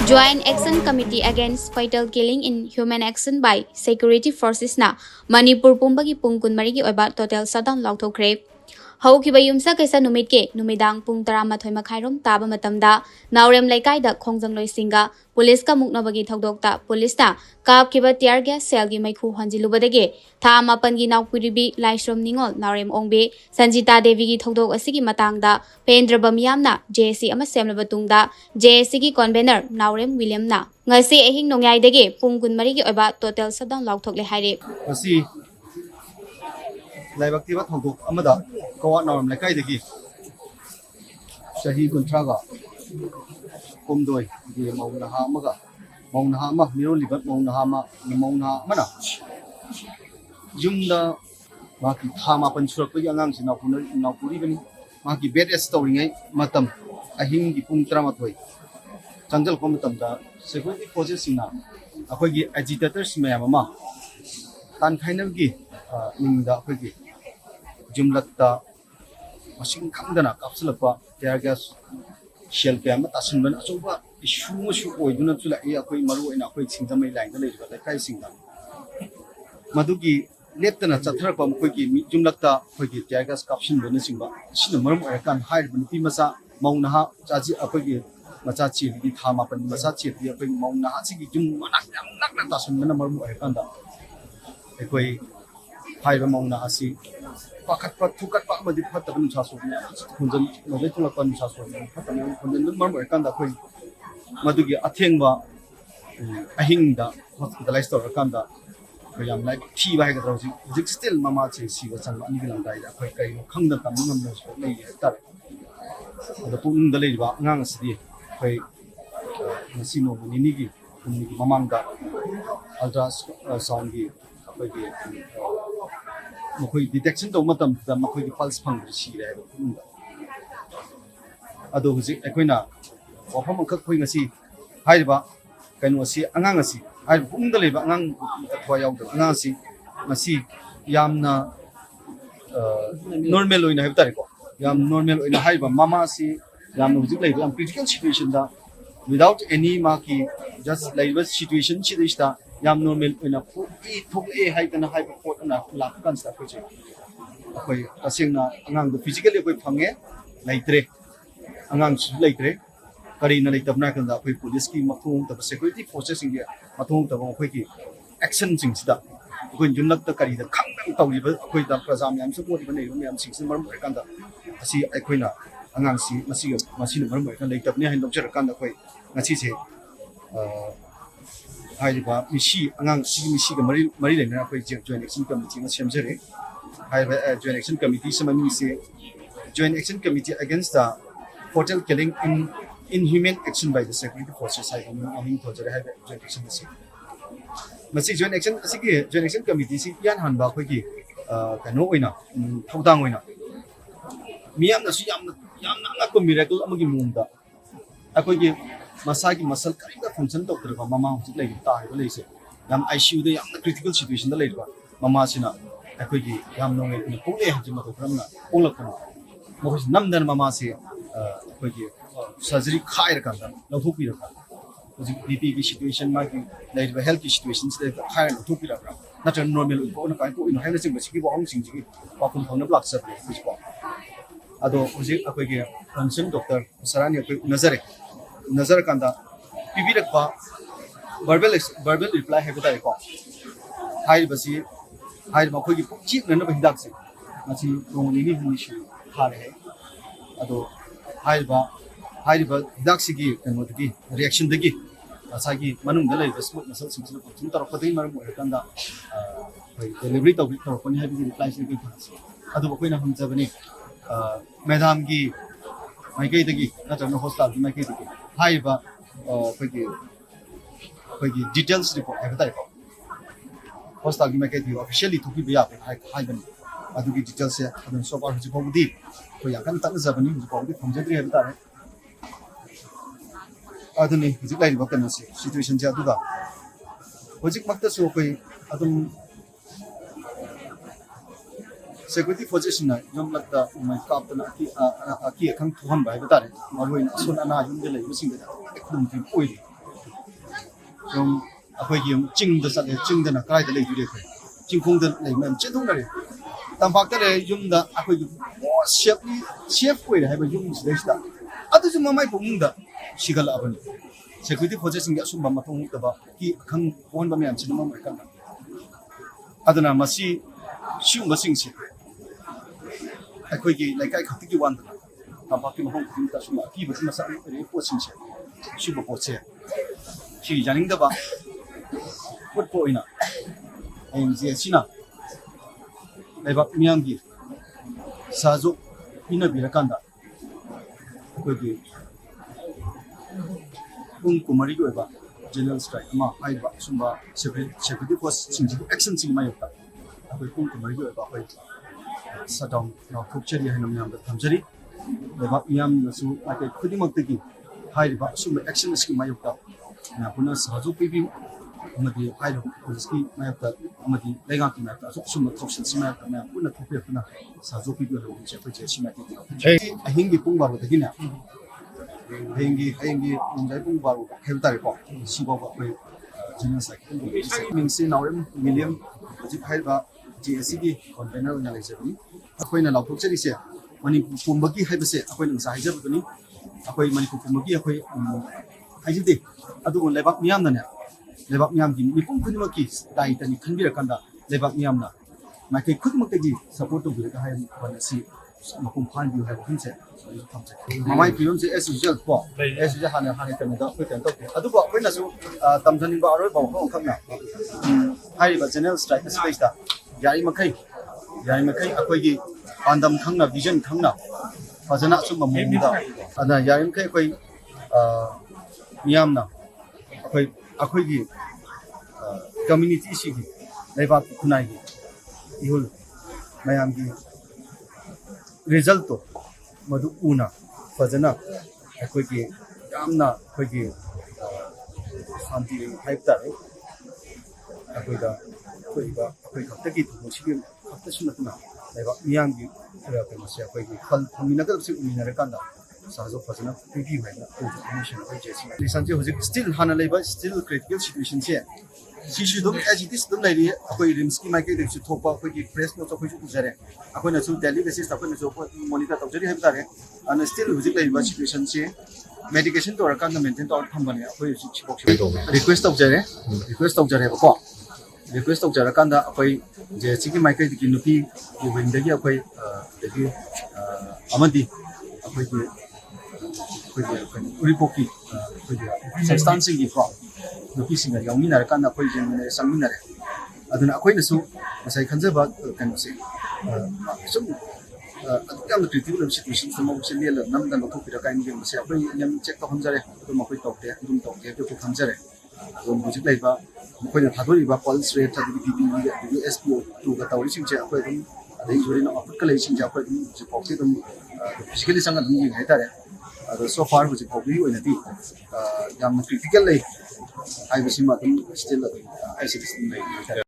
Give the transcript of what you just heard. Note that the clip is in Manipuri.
Joint Action Committee Against Fatal Killing in Human Action by Security Forces na Manipur pumbagi pung kunmarigi oiba total shutdown lauthokre. Haukiba yumsa kaisa numit ke numidang pung 12 makhairom taba matamda Naurem Laikai Khongjang Loisinga Police ka muknabagi thodokta Police ta kapkiba tear gas cell gi maikhu hanjilubadage tha mapan gi naupuribi Laishrom Ningol Naurem Ongbe Sanjita Devi gi thodok asigi matangda Pendraba miyamna JSC ama semlaba tungda JSC gi convener Naurem William na ngasi ehing nongyai dege pung kunmari gi oiba total shutdown lauthokle haire Masi laibakti bat hongkok amada kawa Naurem Laikai degi Shahi Kuntraga Kumdoi di Maunaha maga Maunaha ma miro libat Maunaha ma Maunaha mana Jumda maki thama pansurak ko yang ang sinapuri bani maki bed story ngai matam ahing di pung 13 changjal ko matam da security forces sina akoi gi agitators mayam ma tan khainam gi ningda akoi gi jumlatta machine khamdana kapsulapa tear gas shell cam tasinban achuba ishu oiduna chula e akoi maru ina akoi singdamai line da leiba da kai singda madugi leptana chatharakpa mkhoi jumlakta khoi tear gas caption bena singba sina marum kan hide bni masa mauna chaji akoi macha chi di thama pan macha chi di akoi mauna chi gi jum manak nak ta sun bena marum kan da akoi hide mauna asi pakat pat thukat pa madi phat tabun cha so kunjan node tula pan cha so phatana kunjan marum kan da khoi madugi athengba ahingda hospitalized tor kan da Kayam like tea by the rosy, still Mama si was an uneven died. I come the Tamingam lady. The Pung the lady Nang City, Pay Masino, Nigi, Mamanga, Ultras Soundy, Mokoi detection to Matam, the Mokoi pulse punk, she had Ado Equina, or Homoka Queen, see, Haiba, can was see Angangasi. I pung the labor ang nasi nasi yamna normal in a hypothetical yam normal in a high mama si yam like critical situation da without any marky just like situation chidista yam normal in a high and a high port and a lakan stuff which okay asing ang physically pange like angang like Karina like the Nakan, we police scheme of the security forces in here, Matung the Wiki, action things that when you look the Kari, the Kang, with the Prazam, I'm supporting the name of 6 Merkanda. I see Aquina, Angansi, Masio, Masino Merkan, like the Nahan of Jerakanda way. Nasi, Haiba, Mishi, Angansi, Mishi, Marine, and Joint Action Committee, Shamjere. I have a Joint Action Committee, some say Joint Action Committee against the hotel killing in inhuman action by the security forces. I mean, joint action. Masi joint action, joint action committee, Yan Hanba, Quiki, Canoina, Totangwina. Miam, the Yam miracle among Munda. I could give Masaki muscle from San Doctor of Mama, like Lazy. Yam, I shoot the critical situation the later one. Mama Sina, I could give Yam no in the Pole Hajimato Pramna, Olakana. Most Namdan Mamasi, surgery higher content, no Tupi. DP situation might be like healthy situations, they higher Tupi. Not a normal in anything but keep on singing on the blood supply, which one. Ado Uzi concerned Doctor Sarani Nazarakanda, Pibirapa, verbal reply habitat. High Basi, high Makogi, cheap and never ducks it. Nasi Romani issue, Hare. Ado Haiba, Daxigi, and what the reaction the gi. Asagi, Manum the smoke muscles into the Patima Kanda, the liberty of Victor when having replies to the class. Ado Queen of Zavani, Madame Gi, my gate the gi, not a hostile, my gate. Haiba, details report, have a type. Hostile, you make you officially to be up, Haiban. I do get details here, and so far as you deep. We are going to tell from Jetri Habitat. I don't know, is it like what can I say? Situation Jaduga. Was it Makta Sope? I don't security position. Young like my captain, Aki, come to him by the time. Marwin, soon and I using the couldn't be oily. ꯌꯨꯝ ꯑꯩꯈꯣꯏꯒꯤ ꯌꯨꯝ ꯆꯤꯡꯗ ꯆꯠꯂꯦ ꯆꯤꯡꯗꯅ ꯀꯗꯥꯏꯗ ꯂꯩꯗꯣꯏꯔꯦ ꯑꯩꯈꯣꯏ ꯆꯤꯡꯈꯣꯡꯗ ꯂꯩ ꯃꯌꯥꯝ ꯆꯦꯟꯊꯣꯛꯅꯔꯦ ꯇꯝꯄꯥꯛꯇ ꯂꯩꯔꯦ ꯌꯨꯝꯗ ꯑꯩꯈꯣꯏꯒꯤ ꯁꯦꯐ ꯑꯣꯏꯔꯦ ꯍꯥꯏꯕ ꯌꯨꯝꯁꯤꯗꯩꯁꯤꯗ ꯑꯗꯨꯁꯨ ꯃꯃꯥꯏ ꯄꯨꯛꯅꯤꯡꯗ ꯁꯤꯒꯠꯂꯛꯑꯕꯅꯤ ꯁꯦꯀ꯭ꯌꯨꯔꯤꯇꯤ ꯐꯣꯔꯁꯦꯁꯤꯡꯒꯤ ꯑꯁꯨꯝꯕ ꯃꯊꯧ ꯍꯧꯗꯕ ꯀꯤ ꯑꯈꯪ ꯄꯣꯛꯍꯟꯕ ꯃꯌꯥꯝꯁꯤꯅ ꯃꯔꯝ ꯑꯣꯏꯔꯀꯥꯟꯗ ꯑꯗꯨꯅ ꯃꯁꯤ ꯁꯤꯒꯨꯝꯕꯁꯤꯡꯁꯤ ꯑꯩꯈꯣꯏꯒꯤ ꯂꯩꯀꯥꯏ ꯈꯛꯇꯒꯤ ꯋꯥꯟꯗꯅ ꯇꯝꯄꯥꯛꯀꯤ ꯃꯐꯝ ꯈꯨꯗꯤꯡꯃꯛꯇ ꯑꯁꯨꯝꯕ ꯑꯀꯤꯕꯒꯤ ꯃꯁꯛ ꯑꯣꯏꯔꯤꯕ ꯄꯣꯠꯁꯤꯡꯁꯦ ꯁꯤꯒꯨꯝꯕ ꯄꯣꯠꯁꯦ ꯁꯤ ꯌꯥꯅꯤꯡꯗꯕ ꯎꯠꯄ ꯑꯣꯏꯅ ꯍꯌꯦꯡꯁꯦ ꯑꯁꯤꯅ ꯂꯩꯕꯥꯛ ꯃꯤꯌꯥꯝꯒꯤ ꯁꯍꯖꯣꯛ ꯄꯤꯅꯕꯤꯔꯀꯥꯟꯗ ꯑꯩꯈꯣꯏꯒꯤ ꯄꯨꯡ ꯀꯨꯟꯃꯔꯤꯒꯤ ꯑꯣꯏꯕ ꯖꯦꯅꯔꯦꯜ ꯁ꯭ꯇ꯭ꯔꯥꯏꯛ ꯑꯃ ꯍꯥꯏꯔꯤꯕ ꯑꯁꯨꯝꯕ ꯁꯦꯀ꯭ꯌꯨꯔꯤꯇꯤ ꯐꯣꯔꯁꯁꯤꯡꯁꯤꯒꯤ ꯑꯦꯛꯁꯟꯁꯤꯡꯒꯤ ꯃꯥꯌꯣꯛꯇ ꯑꯩꯈꯣꯏ ꯄꯨꯡ ꯀꯨꯟꯃꯔꯤꯒꯤ ꯑꯣꯏꯕ ꯑꯩꯈꯣꯏ ꯁꯠꯗꯥꯎꯟ ꯂꯥꯎꯊꯣꯛꯆꯔꯤ ꯍꯥꯏꯅ ꯃꯌꯥꯝꯗ ꯊꯝꯖꯔꯤ ꯂꯩꯕꯥꯛ ꯃꯤꯌꯥꯝꯅꯁꯨ ꯃꯥꯏꯀꯩ ꯈꯨꯗꯤꯡꯃꯛꯇꯒꯤ ꯍꯥꯏꯔꯤꯕ ꯑꯁꯨꯝꯕ ꯑꯦꯛꯁꯟ ꯑꯁꯤꯒꯤ ꯃꯥꯌꯣꯛꯇ ꯃꯌꯥꯝ ꯄꯨꯟꯅ ꯁꯍꯖꯣꯛ ꯄꯤꯕꯤꯌꯨ ꯑꯃꯗꯤ ꯍꯥꯏꯔꯤꯕ ꯄꯨꯂꯤꯁꯀꯤ ꯃꯥꯌꯣꯛꯇ ꯑꯃꯗꯤ ꯂꯩꯉꯥꯛꯀꯤ ꯃꯥꯌꯣꯛꯇ ꯑꯁꯨꯝꯕ ꯊꯧꯁꯤꯜꯁꯤ ꯃꯥꯌꯣꯛꯇ ꯃꯌꯥꯝ ꯄꯨꯟꯅ ꯊꯣꯛꯄꯤꯔꯛꯇꯨꯅ ꯁꯍꯖꯣꯛ ꯄꯤꯕꯤꯌꯨ ꯍꯥꯏꯕꯁꯦ ꯑꯩꯈꯣꯏꯁꯦ ꯁꯤ ꯃꯥꯏꯀꯩꯗꯒꯤ ꯑꯍꯤꯡꯒꯤ ꯄꯨꯡ ꯕꯥꯔꯣꯗꯒꯤꯅꯦ ꯍꯌꯦꯡꯒꯤ ꯅꯨꯡꯗꯥꯡ ꯄꯨꯡ ꯕꯥꯔꯣ ꯍꯥꯏꯕ ꯇꯥꯔꯦꯀꯣ ꯁꯤꯐꯥꯎꯕ ꯑꯩꯈꯣꯏ ꯖꯦꯅꯔꯦꯜ ꯁ꯭ꯇ꯭ꯔꯥꯏꯛ ꯃꯤꯡꯁꯤ ꯅꯥꯎꯔꯦꯝ ꯋꯤꯂꯤꯌꯝ ꯍꯧꯖꯤꯛ ꯍꯥꯏꯔꯤꯕ JSCꯒꯤ ꯀꯣꯟꯚꯦꯅꯔ ꯑꯣꯏꯅ ꯂꯩꯖꯕꯅꯤ ꯑꯩꯈꯣꯏꯅ ꯂꯥꯎꯊꯣꯛꯆꯔꯤꯁꯦ ꯃꯅꯤꯄꯨꯔ ꯄꯨꯝꯕꯒꯤ ꯍꯥꯏꯕꯁꯦ ꯑꯩꯈꯣꯏꯅ ꯉꯁꯥꯏ ꯍꯥꯏꯖꯕꯗꯨꯅꯤ ꯑꯩꯈꯣꯏ ꯃꯅꯤꯄꯨꯔ ꯄꯨꯝꯕꯒꯤ ꯑꯩꯈꯣꯏ ꯍꯥꯏꯖꯗꯦ ꯑꯗꯨꯕꯨ ꯂꯩꯕꯥꯛ ꯃꯤꯌꯥꯝꯅꯅꯦ ꯂꯩꯕꯥꯛ ꯃꯤꯌꯥꯝꯒꯤ ꯃꯤꯄꯨꯝ ꯈꯨꯗꯤꯡꯃꯛꯀꯤ ꯗꯥꯏꯇꯅꯤ ꯈꯟꯕꯤꯔꯀꯥꯟꯗ ꯂꯩꯕꯥꯛ ꯃꯤꯌꯥꯝꯅ ꯃꯥꯏꯀꯩ ꯈꯨꯗꯤꯡꯃꯛꯇꯒꯤ ꯁꯄꯣꯔꯠ ꯇꯧꯕꯤꯔꯒ ꯍꯥꯏꯕ ꯑꯁꯤ ꯃꯄꯨꯡ ꯐꯥꯍꯟꯕꯤꯌꯨ ꯍꯥꯏꯕ ꯋꯥꯐꯝꯁꯦ ꯑꯩꯁꯨ ꯊꯝꯖꯒꯦ ꯃꯃꯥꯏ ꯐꯤꯕꯝꯁꯦ ꯑꯦꯁ ꯌꯨꯖꯨꯑꯦꯜ ꯀꯣ ꯑꯦꯁ ꯌꯨꯖꯨꯑꯦꯜ ꯍꯥꯟꯅ ꯀꯩꯅꯣꯗ ꯑꯩꯈꯣꯏ ꯀꯩꯅꯣ ꯇꯧꯗꯦ ꯑꯗꯨꯕꯨ ꯑꯩꯈꯣꯏꯅꯁꯨ ꯇꯝꯖꯅꯤꯡꯕ ꯑꯔꯣꯏꯕ ꯋꯥꯐꯝ ꯑꯃꯈꯛꯅ ꯍꯥꯏꯔꯤꯕ ꯖꯦꯅꯔꯦꯜ ꯁ꯭ꯇ꯭ꯔꯥꯏꯛ ꯑꯁꯤꯗꯩꯁꯤꯗ ꯌꯥꯔꯤꯃꯈꯩ ꯑꯩꯈꯣꯏꯒꯤ ꯄꯥꯟꯗꯝ ꯈꯪꯅ ꯚꯤꯖꯟ ꯈꯪꯅ ꯐꯖꯅ ꯑꯆꯨꯝꯕ ꯃꯑꯣꯡꯗ ꯑꯗꯨꯅ ꯌꯥꯔꯤꯃꯈꯩ ꯑꯩꯈꯣꯏ ꯃꯤꯌꯥꯝꯅ ꯑꯩꯈꯣꯏꯒꯤ ꯀꯝꯃ꯭ꯌꯨꯅꯤꯇꯤꯁꯤꯒꯤ ꯂꯩꯕꯥꯛꯀꯤ ꯈꯨꯟꯅꯥꯏꯒꯤ ꯏꯍꯨꯜ ꯃꯌꯥꯝꯒꯤ ꯔꯤꯖꯜꯇꯣ ꯃꯗꯨ ꯎꯅ ꯐꯖꯅ ꯑꯩꯈꯣꯏꯒꯤ ꯌꯥꯝꯅ ꯑꯩꯈꯣꯏꯒꯤ ꯁꯥꯟꯇꯤ ꯍꯥꯏꯕ ꯇꯥꯔꯦ ꯑꯩꯈꯣꯏꯗ ꯊꯣꯛꯏꯕ ꯑꯩꯈꯣꯏ ꯈꯛꯇꯒꯤ ꯊꯧꯗꯣꯛꯁꯤꯒꯤ ꯈꯛꯇꯁꯨ ꯅꯠꯇꯅ ꯂꯩꯕꯥꯛ ꯃꯤꯌꯥꯝꯒꯤ ꯀꯩꯅꯣꯁꯦ ꯑꯩꯈꯣꯏꯒꯤ ꯐꯜ ꯐꯪꯃꯤꯟꯅꯒꯗꯕꯁꯤ ꯎꯃꯤꯟꯅꯔꯀꯥꯟꯗ ꯁꯍꯖꯣꯛ ꯐꯖꯅ ꯄꯤꯕꯤꯌꯨ ꯍꯥꯏꯅ ꯀꯟꯗꯤꯁꯟꯁꯦ ꯍꯧꯖꯤꯛ ꯁ꯭ꯇꯤꯜ ꯍꯥꯟꯅ ꯂꯩꯕ ꯁ꯭ꯇꯤꯜ ꯀ꯭ꯔꯤꯇꯤꯀꯦꯜ ꯁꯤꯆꯨꯋꯦꯁꯟꯁꯦ ꯁꯤꯁꯨ ꯑꯗꯨꯝ ꯑꯦꯖ ꯏꯠ ꯏꯁ ꯑꯗꯨꯝ ꯂꯩꯔꯤ ꯑꯩꯈꯣꯏ ꯔꯤꯝꯁꯀꯤ ꯃꯥꯏꯀꯩꯗꯒꯤꯁꯨ ꯊꯣꯛꯄ ꯑꯩꯈꯣꯏꯒꯤ ꯄ꯭ꯔꯦꯁ ꯅꯣꯠꯁꯨ ꯑꯩꯈꯣꯏꯁꯨ ꯎꯖꯔꯦ ꯑꯩꯈꯣꯏꯅꯁꯨ ꯗꯦꯂꯤ ꯕꯦꯁꯤꯁꯇ ꯑꯩꯈꯣꯏꯅꯁꯨ ꯃꯣꯅꯤꯇꯔ ꯇꯧꯖꯔꯤ ꯍꯥꯏꯕ ꯇꯥꯔꯦ ꯑꯗꯨꯅ ꯁ꯭ꯇꯤꯜ ꯍꯧꯖꯤꯛ ꯂꯩꯔꯤꯕ ꯁꯤꯆꯨꯋꯦꯁꯟꯁꯦ ꯃꯦꯗꯤꯀꯦꯁꯟ ꯇꯧꯔꯀꯥꯟꯗ ꯃꯦꯟꯇꯦꯟ ꯇꯧꯔ ꯊꯝꯕꯅꯦ ꯑꯩꯈꯣꯏ ꯍꯧꯖꯤꯛ ꯁꯤꯐꯥꯎꯁꯦ ꯔꯤꯀ꯭ꯋꯦꯁ ꯇꯧꯖꯔꯦꯕꯀꯣ ꯔꯤꯀ꯭ꯋꯦꯁ ꯇꯧꯖꯔꯀꯥꯟꯗ ꯑꯩꯈꯣꯏ JSCꯒꯤ ꯃꯥꯏꯀꯩꯗꯒꯤ ꯅꯨꯄꯤꯒꯤ ꯋꯤꯡꯗꯒꯤ ꯑꯩꯈꯣꯏ ꯑꯗꯒꯤ ꯑꯃꯗꯤ ꯑꯩꯈꯣꯏꯒꯤ ꯎꯔꯤꯄꯣꯛꯀꯤ ꯑꯩꯈꯣꯏꯒꯤ ꯁꯪꯁꯊꯥꯟꯁꯤꯡꯒꯤꯀꯣ ꯅꯨꯄꯤꯁꯤꯡꯒ ꯌꯥꯎꯃꯤꯟꯅꯔꯀꯥꯟꯗ ꯑꯩꯈꯣꯏ ꯌꯦꯡꯃꯤꯟꯅꯔꯦ ꯆꯪꯃꯤꯟꯅꯔꯦ ꯑꯗꯨꯅ ꯑꯩꯈꯣꯏꯅꯁꯨ ꯉꯁꯥꯏ ꯈꯟꯖꯕ ꯀꯩꯅꯣꯁꯦ ꯁꯨꯝ ꯑꯗꯨꯛ ꯌꯥꯝꯅ ꯀ꯭ꯔꯤꯇꯤꯀꯦꯜ ꯑꯣꯏꯕ ꯁꯤꯆꯨꯋꯦꯁꯟꯁꯤꯗ ꯃꯕꯨꯛꯁꯦ ꯂꯦꯜꯂ ꯅꯝꯗꯅ ꯂꯧꯊꯣꯛꯄꯤꯔꯒ ꯑꯩꯅ ꯌꯦꯡꯕꯁꯦ ꯑꯩꯈꯣꯏ ꯌꯥꯝ ꯆꯦꯛ ꯇꯧꯍꯟꯖꯔꯦ ꯑꯗꯨꯝ ꯑꯩꯈꯣꯏ ꯇꯧꯗꯦ ꯑꯗꯨꯝ ꯇꯧꯗꯦ ꯍꯥꯏꯕꯗꯨ ꯑꯩꯈꯣꯏ ꯈꯪꯖꯔꯦ ꯑꯗꯨꯝ ꯍꯧꯖꯤꯛ ꯂꯩꯕ ꯃꯈꯣꯏꯅ ꯊꯥꯗꯣꯔꯤꯕ ꯄꯜꯁ ꯔꯦꯠ ꯑꯗꯒꯤ PPE ꯑꯗꯒꯤ SpO2ꯒ ꯇꯧꯔꯤꯁꯤꯡꯁꯦ ꯑꯩꯈꯣꯏ ꯑꯗꯨꯝ ꯑꯗꯒꯤ ꯌꯨꯔꯤꯟ ꯑꯥꯎꯠꯄꯨꯠꯀ ꯂꯩꯔꯤꯁꯤꯡꯁꯦ ꯑꯩꯈꯣꯏ ꯑꯗꯨꯝ ꯍꯧꯖꯤꯛꯐꯥꯎꯗꯤ ꯑꯗꯨꯝ ꯐꯤꯖꯤꯀꯦꯜꯂꯤ ꯆꯪꯉ ꯑꯗꯨꯝ ꯌꯦꯡꯉꯦ ꯍꯥꯏꯇꯥꯔꯦ ꯑꯗꯣ ꯁꯣ ꯐꯥꯔ ꯍꯧꯖꯤꯛ ꯐꯥꯎꯕꯒꯤ ꯑꯣꯏꯅꯗꯤ ꯌꯥꯝꯅ ꯀ꯭ꯔꯤꯇꯤꯀꯦꯜ ꯂꯩ ꯍꯥꯏꯕꯁꯤꯃ ꯑꯗꯨꯝ ꯁ꯭ꯇꯤꯜ ꯑꯗꯨꯝ ꯑꯩꯁꯤꯗ ꯑꯗꯨꯝ ꯂꯩ ꯍꯥꯏꯇꯥꯔꯦ